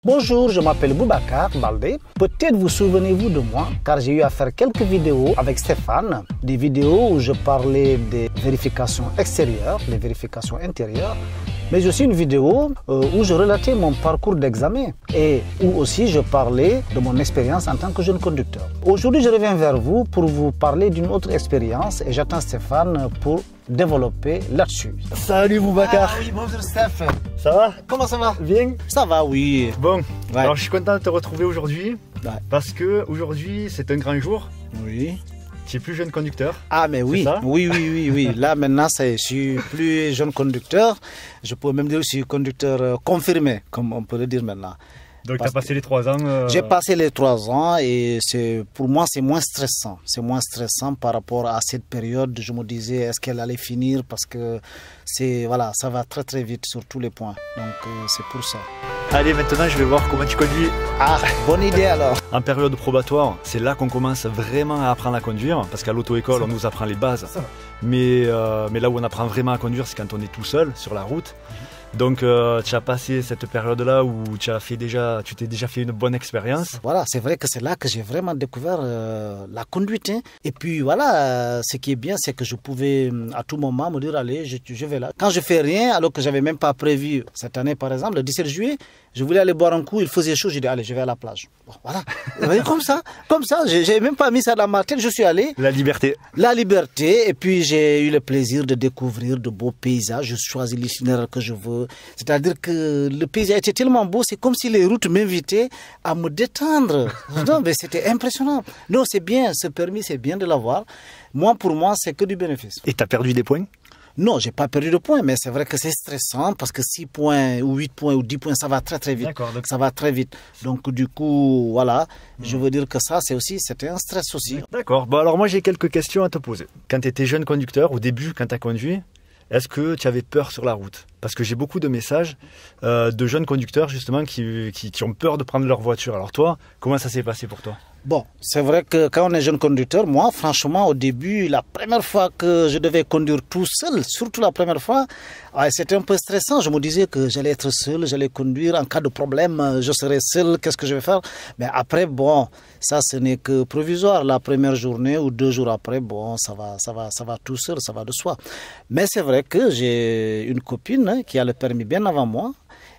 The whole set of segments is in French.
Bonjour, je m'appelle Boubacar Baldé. Peut-être vous souvenez-vous de moi, car j'ai eu à faire quelques vidéos avec Stéphane, des vidéos où je parlais des vérifications extérieures, des vérifications intérieures, mais aussi une vidéo où je relatais mon parcours d'examen et où aussi je parlais de mon expérience en tant que jeune conducteur. Aujourd'hui, je reviens vers vous pour vous parler d'une autre expérience et j'attends Stéphane pour développer là-dessus. Salut Boubacar. Ah oui, bonjour Stéphane. Ça va? Comment ça va? Bien? Ça va, oui. Bon, Ouais. alors je suis content de te retrouver aujourd'hui parce que aujourd'hui c'est un grand jour. Oui. Tu es plus jeune conducteur. Ah mais oui, ça oui. Là maintenant, je suis plus jeune conducteur. Je peux même dire que je suis conducteur confirmé, comme on peut le dire maintenant. Donc tu as passé les 3 ans. J'ai passé les 3 ans et pour moi c'est moins stressant. C'est moins stressant par rapport à cette période. Je me disais est-ce qu'elle allait finir parce que voilà, ça va très très vite sur tous les points. Donc c'est pour ça. Allez, maintenant je vais voir comment tu conduis. Ah, bonne idée alors. En période probatoire, c'est là qu'on commence vraiment à apprendre à conduire parce qu'à l'auto-école on nous apprend les bases. Mais là où on apprend vraiment à conduire, c'est quand on est tout seul sur la route. Donc tu as passé cette période-là où tu t'es déjà fait une bonne expérience. Voilà, c'est vrai que c'est là que j'ai vraiment découvert la conduite. Hein. Et puis voilà, ce qui est bien, c'est que je pouvais à tout moment me dire, allez, je vais là. Quand je fais rien, alors que j'avais même pas prévu, cette année par exemple, le 17 juillet, je voulais aller boire un coup, il faisait chaud, j'ai dit, allez, je vais à la plage. Bon, voilà, vous voyez, comme ça, j'ai même pas mis ça dans ma tête, je suis allé. La liberté. La liberté, et puis j'ai eu le plaisir de découvrir de beaux paysages, je choisis l'itinéraire que je veux. C'est-à-dire que le paysage était tellement beau, c'est comme si les routes m'invitaient à me détendre. Non, mais c'était impressionnant. Non, c'est bien, ce permis, c'est bien de l'avoir. Moi, pour moi, c'est que du bénéfice. Et tu as perdu des points? Non, j'ai pas perdu de points, mais c'est vrai que c'est stressant parce que 6 points ou 8 points ou 10 points, ça va très très vite. D'accord, donc... Ça va très vite. Donc du coup, voilà, je veux dire que ça, c'était un stress aussi. D'accord. Bon, alors moi j'ai quelques questions à te poser. Quand tu étais jeune conducteur, au début, quand tu as conduit, est-ce que tu avais peur sur la route? Parce que j'ai beaucoup de messages de jeunes conducteurs justement qui ont peur de prendre leur voiture. Alors toi, comment ça s'est passé pour toi? Bon, c'est vrai que quand on est jeune conducteur, moi, franchement, au début, la première fois que je devais conduire tout seul, surtout la première fois, c'était un peu stressant. Je me disais que j'allais être seul, j'allais conduire. En cas de problème, je serais seul, qu'est-ce que je vais faire? Mais après, bon, ça, ce n'est que provisoire. La première journée ou 2 jours après, bon, ça va tout seul, ça va de soi. Mais c'est vrai que j'ai une copine qui a le permis bien avant moi.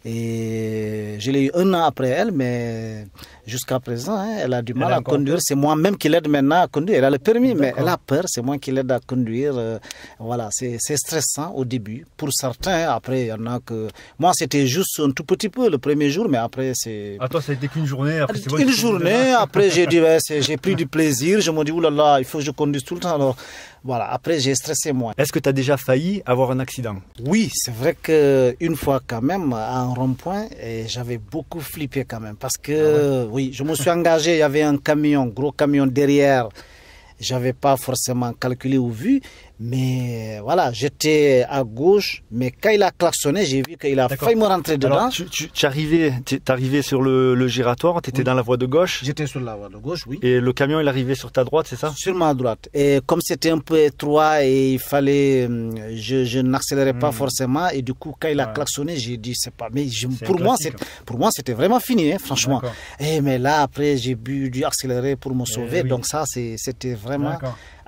Et je l'ai eu 1 an après elle, mais jusqu'à présent, elle a du mal à conduire. C'est moi-même qui l'aide maintenant à conduire. Elle a le permis, mais elle a peur. C'est moi qui l'aide à conduire. Voilà, c'est stressant au début. Pour certains, après, il y en a que... Moi, c'était juste un tout petit peu le premier jour, mais après, c'est... À toi, ça a été qu'une journée. Après, c'est une journée, après, j'ai dit, j'ai pris du plaisir. Je me dis, oulala, il faut que je conduise tout le temps. Alors, voilà, après, j'ai stressé moins. Est-ce que tu as déjà failli avoir un accident? Oui, c'est vrai qu'une fois quand même, à un rond-point, j'avais beaucoup flippé quand même. Parce que, oui, je me suis engagé, il y avait un camion, gros camion derrière. J'avais pas forcément calculé ou vu, mais voilà, j'étais à gauche, mais quand il a klaxonné, j'ai vu qu'il a failli me rentrer dedans. Alors, tu arrivais sur le giratoire, tu étais dans la voie de gauche. J'étais sur la voie de gauche, oui. Et le camion, il arrivait sur ta droite, c'est ça? Sur ma droite. Et comme c'était un peu étroit et il fallait, je n'accélérais pas forcément, et du coup, quand il a klaxonné, j'ai dit, c'est pas, mais pour moi, c'était vraiment fini, hein, franchement. Mais là, après, j'ai dû accélérer pour me sauver, donc ça, c'était vraiment...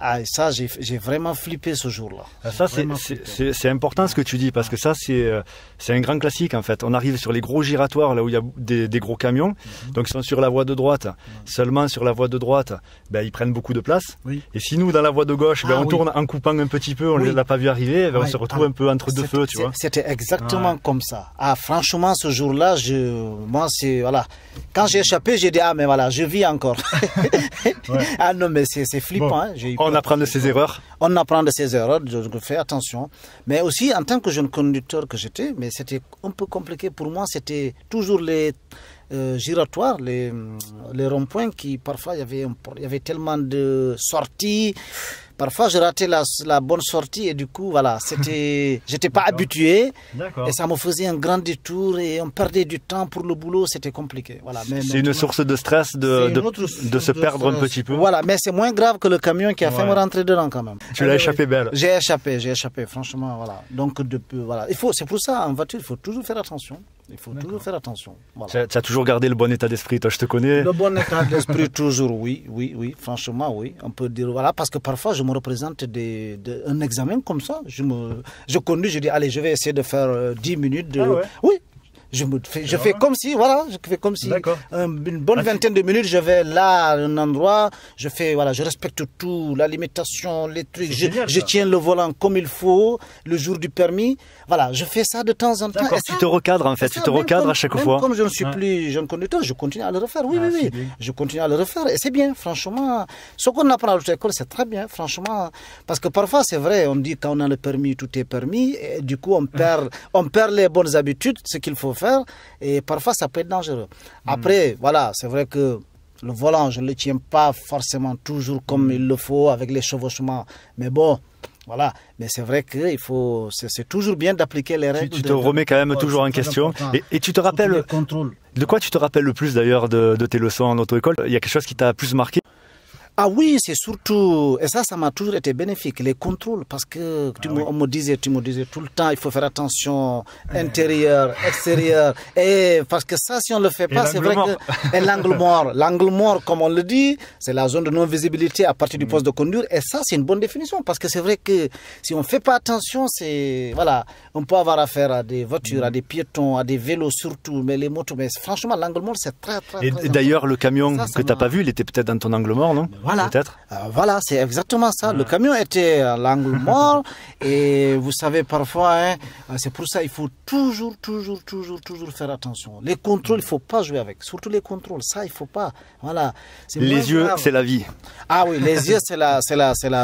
Ah, ça, j'ai vraiment flippé ce jour-là. Ça, c'est important ce que tu dis, parce que ça, c'est un grand classique en fait. On arrive sur les gros giratoires, là où il y a des gros camions, donc ils sont sur la voie de droite. Seulement sur la voie de droite, ils prennent beaucoup de place. Et si nous, dans la voie de gauche, on tourne en coupant un petit peu, on ne l'a pas vu arriver, on se retrouve un peu entre deux feux, tu vois. C'était exactement comme ça. Ah, franchement, ce jour-là, voilà. Quand j'ai échappé, j'ai dit, ah, mais voilà, je vis encore. Ah non, mais c'est flippant. Hein. On apprend de ses erreurs. On apprend de ses erreurs, je fais attention. Mais aussi, en tant que jeune conducteur que j'étais, mais c'était un peu compliqué pour moi, c'était toujours les giratoires, les ronds-points qui, parfois, il y avait tellement de sorties. Parfois, je ratais la bonne sortie et du coup, voilà, j'étais pas habitué et ça me faisait un grand détour et on perdait du temps pour le boulot, c'était compliqué. Voilà. C'est une source de stress de se perdre un petit peu. Voilà, mais c'est moins grave que le camion qui a fait me rentrer dedans quand même. Tu l'as échappé belle. J'ai échappé, franchement, voilà. Donc, voilà. C'est pour ça, en voiture, il faut toujours faire attention. Il faut toujours faire attention. Voilà. Tu as toujours gardé le bon état d'esprit, toi, je te connais. Le bon état d'esprit, toujours, oui. Franchement, oui. On peut dire, voilà, parce que parfois, je me représente un examen comme ça. Je conduis, je dis, allez, je vais essayer de faire 10 minutes de... Oui. Je fais comme si, une bonne vingtaine de minutes, je vais là, à un endroit, je respecte tout, la limitation, les trucs, je tiens le volant comme il faut, le jour du permis, voilà, je fais ça de temps en temps. Tu te recadres en fait, tu te recadres à chaque fois. Comme je ne suis plus jeune conducteur, je continue à le refaire, oui, je continue à le refaire, et c'est bien, franchement, ce qu'on apprend à l'école, c'est très bien, franchement, parce que parfois, c'est vrai, on dit quand on a le permis, tout est permis, et du coup, on perd les bonnes habitudes, ce qu'il faut faire, et parfois ça peut être dangereux. Après, voilà, c'est vrai que le volant, je ne le tiens pas forcément toujours comme il le faut avec les chevauchements, mais bon, voilà. Mais c'est vrai que c'est toujours bien d'appliquer les règles. Tu te remets quand même toujours en question. Et tu te rappelles, de quoi tu te rappelles le plus d'ailleurs de tes leçons en auto-école? Il y a quelque chose qui t'a plus marqué? Ah oui, c'est surtout, et ça m'a toujours été bénéfique, les contrôles, parce que tu me disais tout le temps, il faut faire attention, intérieur, extérieur, et parce que ça, si on le fait pas, c'est vrai que, et l'angle mort, comme on le dit, c'est la zone de non-visibilité à partir du poste de conduire, et ça, c'est une bonne définition, parce que c'est vrai que si on fait pas attention, on peut avoir affaire à des voitures, à des piétons, à des vélos surtout, mais les motos, mais franchement, l'angle mort, c'est très et d'ailleurs, le camion que t'as pas vu, il était peut-être dans ton angle mort, non? Voilà. Peut-être. Voilà, c'est exactement ça. Le camion était à l'angle mort et vous savez parfois, c'est pour ça il faut toujours faire attention. Les contrôles, il faut pas jouer avec. Surtout les contrôles, ça il faut pas. Voilà. Les yeux, c'est la vie. Ah oui, les yeux, c'est la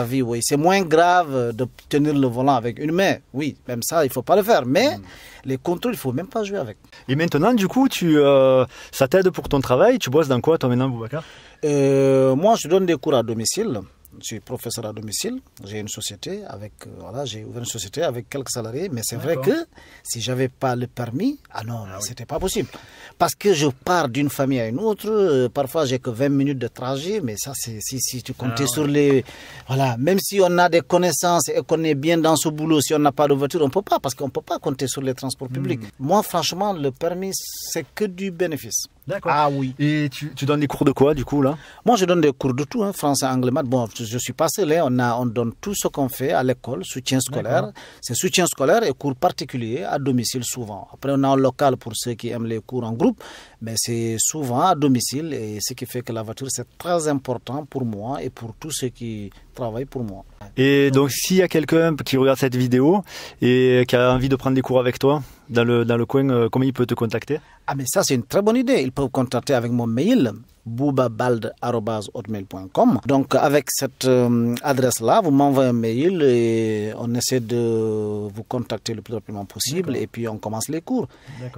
vie. Oui, c'est moins grave de tenir le volant avec une main. Oui, même ça, il faut pas le faire. Mais les contrôles, il faut même pas jouer avec. Et maintenant, du coup, ça t'aide pour ton travail. Tu bosses dans quoi, toi, maintenant, Boubacar? Moi, je donne des cours à domicile. Je suis professeur à domicile. J'ai une société j'ai ouvert une société avec quelques salariés. Mais c'est vrai que si j'avais pas le permis, c'était pas possible. Parce que je pars d'une famille à une autre. Parfois, j'ai que 20 minutes de trajet. Mais ça, c'est si tu comptais sur même si on a des connaissances et qu'on est bien dans ce boulot, si on n'a pas de voiture, on peut pas. Parce qu'on peut pas compter sur les transports publics. Moi, franchement, le permis, c'est que du bénéfice. D'accord. Ah oui. Et tu donnes des cours de quoi, du coup, là? Moi, je donne des cours de tout, français, anglais, maths. Bon, je suis pas seul, on donne tout ce qu'on fait à l'école, soutien scolaire. C'est soutien scolaire et cours particuliers à domicile souvent. Après, on a un local pour ceux qui aiment les cours en groupe, mais c'est souvent à domicile et ce qui fait que la voiture, c'est très important pour moi et pour tous ceux qui travaillent pour moi. Et donc, s'il y a quelqu'un qui regarde cette vidéo et qui a envie de prendre des cours avec toi dans le coin, comment il peut te contacter? Ah, mais ça, c'est une très bonne idée. Il peut vous contacter avec mon mail, boubabald@hotmail.com. Donc, avec cette adresse-là, vous m'envoyez un mail et on essaie de vous contacter le plus rapidement possible et puis on commence les cours.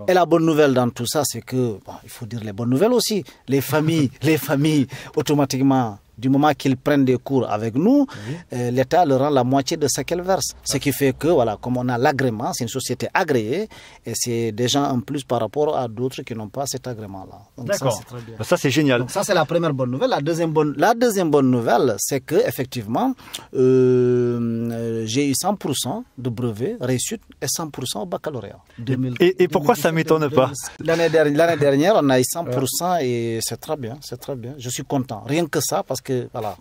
Et la bonne nouvelle dans tout ça, c'est que, il faut dire les bonnes nouvelles aussi. Les familles, automatiquement, du moment qu'ils prennent des cours avec nous, l'État leur rend la moitié de ce qu'elle verse. Ce qui fait que, comme on a l'agrément, c'est une société agréée et c'est déjà en plus par rapport à d'autres qui n'ont pas cet agrément-là. Donc d'accord. Ça, c'est très bien. Ça, c'est génial. Donc ça, c'est la première bonne nouvelle. La deuxième bonne nouvelle, c'est que effectivement, j'ai eu 100% de brevets réussite et 100% au baccalauréat. Et pourquoi ça ne m'étonne pas? L'année dernière, on a eu 100% et c'est très bien, Je suis content. Rien que ça, parce que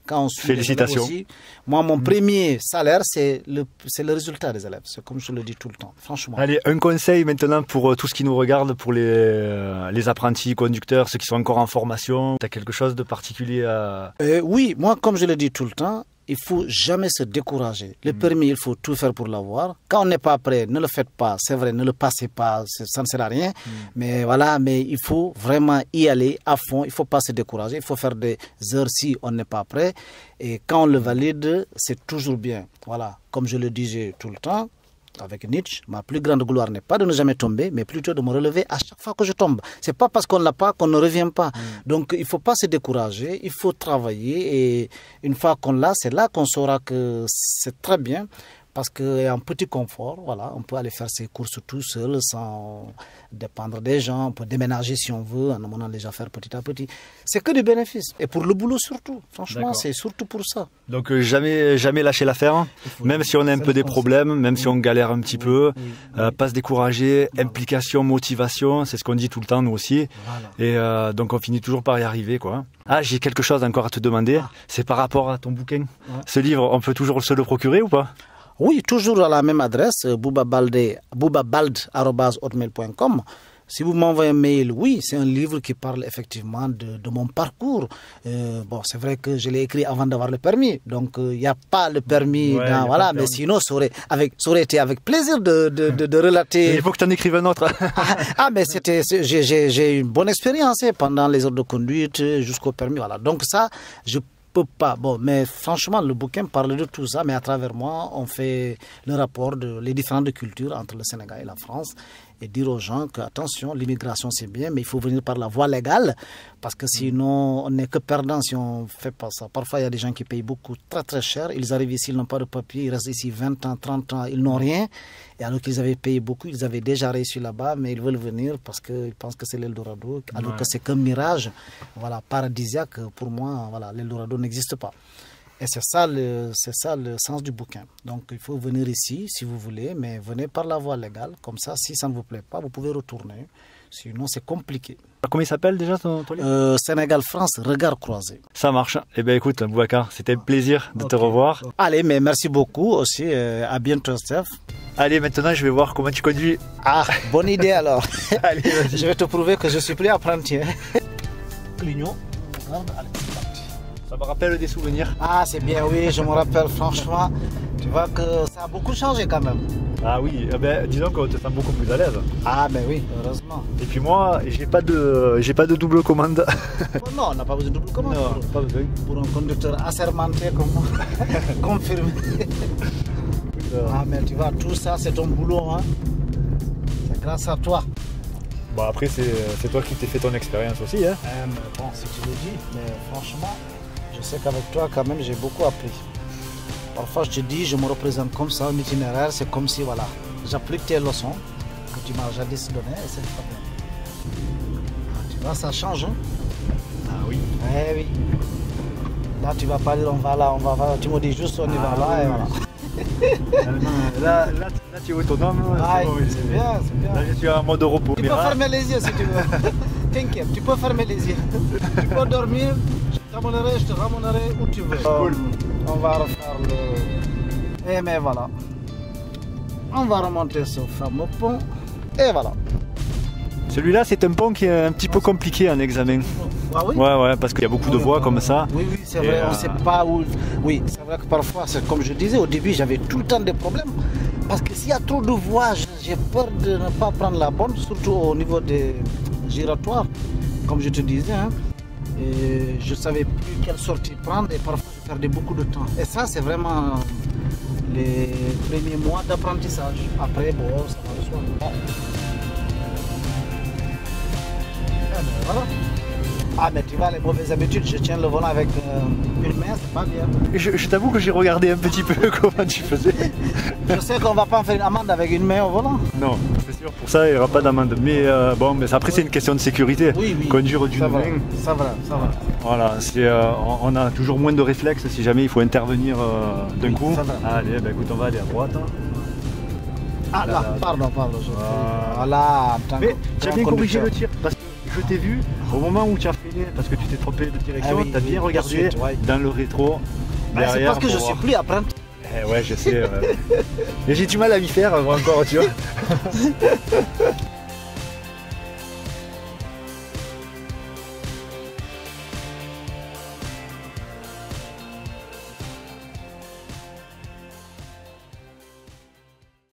quand on suit les élèves aussi, moi, mon premier salaire, c'est le résultat des élèves. C'est comme je le dis tout le temps, franchement. Allez, un conseil maintenant pour tous qui nous regardent, pour les apprentis conducteurs, ceux qui sont encore en formation. Tu as quelque chose de particulier à... Oui, moi, comme je le dis tout le temps, il faut jamais se décourager. Le permis, il faut tout faire pour l'avoir. Quand on n'est pas prêt, ne le faites pas. C'est vrai, ne le passez pas, ça ne sert à rien. Mais il faut vraiment y aller à fond. Il ne faut pas se décourager. Il faut faire des heures si on n'est pas prêt. Et quand on le valide, c'est toujours bien. Voilà, comme je le disais tout le temps, avec Nietzsche, ma plus grande gloire n'est pas de ne jamais tomber, mais plutôt de me relever à chaque fois que je tombe. C'est pas parce qu'on l'a pas qu'on ne revient pas. Donc, il faut pas se décourager, il faut travailler et une fois qu'on l'a, c'est là qu'on saura que c'est très bien parce qu'il y a un petit confort, voilà, on peut aller faire ses courses tout seul sans dépendre des gens, on peut déménager si on veut en amenant les affaires petit à petit. C'est que des bénéfices. Et pour le boulot surtout, franchement, c'est surtout pour ça. Donc jamais lâcher l'affaire, même si on a un peu des problèmes, même si on galère un petit peu, pas se décourager, implication, motivation, c'est ce qu'on dit tout le temps nous aussi. Voilà. Et donc on finit toujours par y arriver, quoi. Ah, j'ai quelque chose encore à te demander, c'est par rapport à ton bouquin. Ouais. Ce livre, on peut toujours se le procurer ou pas? Oui, toujours à la même adresse, boubabald@hotmail.com. Si vous m'envoyez un mail, oui, c'est un livre qui parle effectivement de mon parcours. Bon, c'est vrai que je l'ai écrit avant d'avoir le permis, donc il n'y a pas le permis, voilà, mais sinon ça aurait été avec plaisir de relater. Mais il faut que tu en écrives un autre. Mais j'ai une bonne expérience pendant les heures de conduite jusqu'au permis, voilà. Donc ça, je pas. Bon, mais franchement, le bouquin parle de tout ça, mais à travers moi, on fait le rapport les différentes cultures entre le Sénégal et la France et dire aux gens que, attention, l'immigration c'est bien, mais il faut venir par la voie légale parce que sinon, on n'est que perdant si on ne fait pas ça. Parfois, il y a des gens qui payent beaucoup, très très cher. Ils arrivent ici, ils n'ont pas de papier, ils restent ici 20 ans, 30 ans, ils n'ont rien. Et alors qu'ils avaient payé beaucoup, ils avaient déjà réussi là-bas, mais ils veulent venir parce qu'ils pensent que c'est l'Eldorado, alors que c'est qu'un mirage, voilà, paradisiaque. Pour moi, voilà, l'Eldorado n'existe pas. Et c'est ça le sens du bouquin. Donc il faut venir ici si vous voulez, mais venez par la voie légale. Comme ça, si ça ne vous plaît pas, vous pouvez retourner. Sinon, c'est compliqué. Comment il s'appelle déjà ton livre? Sénégal-France, regard croisé. Ça marche. Eh bien écoute, Boubacar, c'était un plaisir de te revoir. Allez, mais merci beaucoup aussi. À bientôt, Steph. Allez, maintenant, je vais voir comment tu conduis. Ah, bonne idée alors. Allez, vas-y. Je vais te prouver que je suis plus apprenti. Clignot. Allez. Ça me rappelle des souvenirs. Ah, c'est bien, oui, je me rappelle, franchement. Tu vois que ça a beaucoup changé quand même. Ah oui, disons qu'on te sent beaucoup plus à l'aise. Ah, ben oui, heureusement. Et puis moi, j'ai pas de double commande. Non, on n'a pas besoin de double commande. Non, pas besoin. Pour un conducteur assermenté comme moi, confirmé. Ah, mais tu vois, tout ça, c'est ton boulot, hein. C'est grâce à toi. Bon, après, c'est toi qui t'es fait ton expérience aussi, hein. Mais bon, si tu le dis, mais franchement, je sais qu'avec toi, quand même, j'ai beaucoup appris. Parfois, je te dis, je me représente comme ça, un itinéraire, c'est comme si, voilà, j'applique tes leçons que tu m'as jadis données et c'est pas bien. Tu vois, ça change, hein. Ah oui. Eh oui. Là, tu vas pas dire, on va là, tu me dis juste, on y va là, et voilà. Là, tu es autonome. C'est bien, c'est bien. Là, je suis en mode repos. Tu peux fermer les yeux si tu veux. T'inquiète, tu peux fermer les yeux. Tu peux dormir, je te ramènerai où tu veux. Cool. On va refaire le... Et mais voilà. On va remonter ce fameux pont. Et voilà. Celui-là, c'est un pont qui est un petit peu compliqué en examen. Ah oui? Ouais, parce qu'il y a beaucoup de voies comme ça. Oui, c'est vrai, on ne sait pas où... Oui, c'est vrai que parfois, c'est comme je disais, au début, j'avais tout le temps des problèmes. Parce que s'il y a trop de voies, j'ai peur de ne pas prendre la bonne, surtout au niveau des giratoires, comme je te disais. Hein. Et je ne savais plus quelle sortie prendre et parfois, je perdais beaucoup de temps. Et ça, c'est vraiment les premiers mois d'apprentissage. Après, bon, ça va de soi. Voilà. Ah, mais tu vois, les mauvaises habitudes, je tiens le volant avec une main, c'est pas bien. Je t'avoue que j'ai regardé un petit peu comment tu faisais. Je sais qu'on va pas en faire une amende avec une main au volant. Non, c'est sûr, pour ça, il n'y aura pas d'amende. Mais bon, mais après, c'est une question de sécurité. Oui. Conduire d'une main. Ça va. Voilà, on a toujours moins de réflexes si jamais il faut intervenir d'un coup. Ça va. Allez, écoute, on va aller à droite. Ah là, pardon. Voilà. Mais tu as bien corrigé le tir parce que je t'ai vu au moment où tu as freiné parce que tu t'es trompé de direction, tu as bien regardé dans le rétro. C'est parce que je suis plus apprenti. Ouais, je sais. Mais j'ai du mal à m'y faire encore, tu vois.